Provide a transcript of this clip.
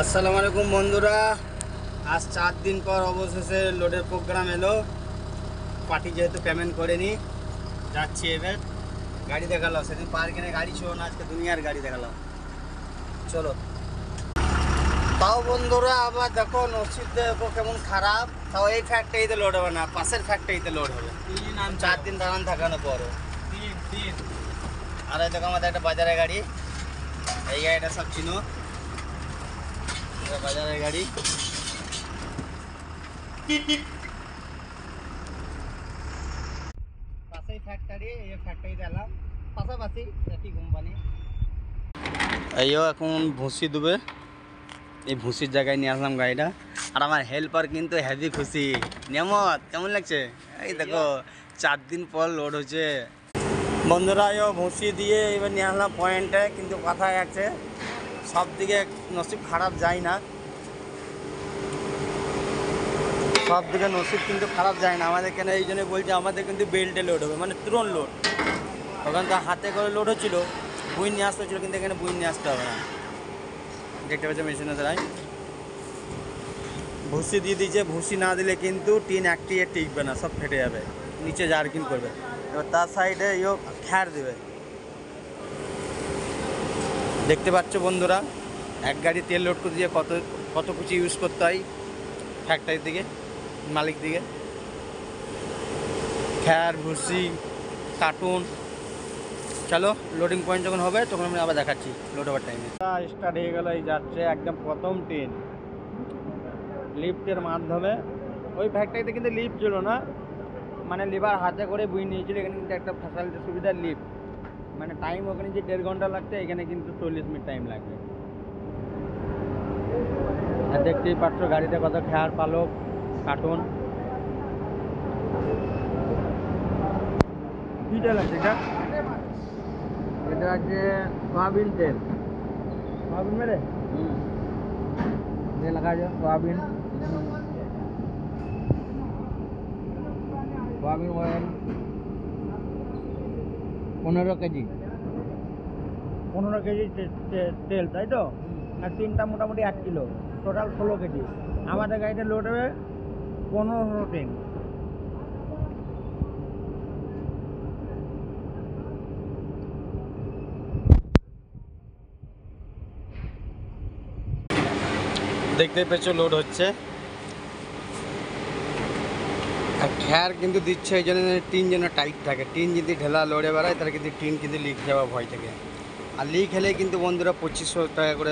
আসসালামু আলাইকুম বন্ধুরা, আজ 4 দিন পর অবশেষে লোডের প্রোগ্রাম এলো। পার্টি যেহেতু পেমেন্ট করেনি, যাচ্ছি এবার। গাড়ি দেখালো, সেদিন পার্কিংয়ে গাড়ি ছিল না, আজকে দুনিয়ার গাড়ি দেখালো। চলো। তাও বন্ধুরা আবার দেখো নসিব দেখো কেমন খারাপ। তাও এই ফ্যাক্টরিতে লোড হবে না, পাশের ফ্যাক্টরিতে লোড হবে। 4 দিন দাঁড়ান থাকানোর পরও আর এই দেখো আমাদের একটা বাজারে গাড়ি, এই গাড়িটা সব চিনো, বাজারের গাড়ি। পাশেই ফ্যাক্টরি, এই ফ্যাক্টরিতে এলাম, পাশাপাশি একই কোম্পানি। এইও এখন ভুসি দেবে, এই ভুসির জায়গায় নিয়ে আসলাম গাড়িটা। আর আমার হেল্পার কিন্তু হেভি খুশি। নিয়ামত কেমন লাগছে? এই দেখো 4 দিন পর লোড হচ্ছে বন্ধুরা। এও ভুসি দিয়ে এবার নিয়ে আসলাম পয়েন্টে, কিন্তু কথায় আছে সব দিকে নসিব খারাপ যায় না, সব দিকে নসিব কিন্তু খারাপ যায় না আমাদের। কেন এই জন্য বলছি, আমাদের কিন্তু বেল্টে লোড হবে, মানে তুরন লোড। ওখান তো হাতে করে লোড হচ্ছিলো, বুই নিয়ে আসতে হচ্ছিলো, কিন্তু এখানে বুই নিয়ে আসতে হবে না। দেখতে পাচ্ছি মেশিনের দ্বারাই ভুসি দিয়ে দিয়েছে। ভুসি না দিলে কিন্তু টিন একটি টিকবে না, সব ফেটে যাবে, নিচে জার্কিন করবে। এবার তার সাইডে ইও খ্যার দেবে। দেখতে পাচ্ছ বন্ধুরা, এক গাড়ি তেল লোড করতে দিয়ে কত কত কিছু ইউজ করতে হয় ফ্যাক্টরির দিকে, মালিক দিকে। খ্যার, ভুসি, কার্টুন। চলো লোডিং পয়েন্ট যখন হবে তখন আমি আবার দেখাচ্ছি লোড হওয়ার টাইমে। স্টার্ট হয়ে গেল, এই যাচ্ছে একদম প্রথম ট্রেন লিফটের মাধ্যমে। ওই ফ্যাক্টরিতে কিন্তু লিফট ছিল না, মানে লিভার হাতে করে বুই নিয়েছিল। এখানে কিন্তু একটা ফ্যাসিলিটি সুবিধা লিফট, মানে টাইম ওখানে যে 1.5 ঘন্টা লাগছে, এখানে কিন্তু 40 মিনিট টাইম লাগবে। আর দেখতেই পাচ্ছ গাড়িতে কত খ্যার, পালক, কার্টুন। কী তেল আছে এটা? এটা হচ্ছে সয়াবিন তেল। সয়াবিন মেরে তেল লাগা যায়, soybean, soybean oil 15 KG. 15 KG তেল, তাই তো? আর তিনটা মোটামুটি 1 কিলো, টোটাল 16 কেজি। আমাদের গাড়িতে লোড হবে 15 ট্রেন। দেখতে পেয়েছো লোড হচ্ছে। আর খ্যার কিন্তু দিচ্ছে এই জন্য টিন যেন টাইট থাকে। টিন যদি ঢেলা লড়ে বেড়ায় তাহলে কিন্তু টিন কিন্তু লিক যাওয়ার ভয় থাকে। আর লিক হলে কিন্তু বন্ধুরা 2500 টাকা করে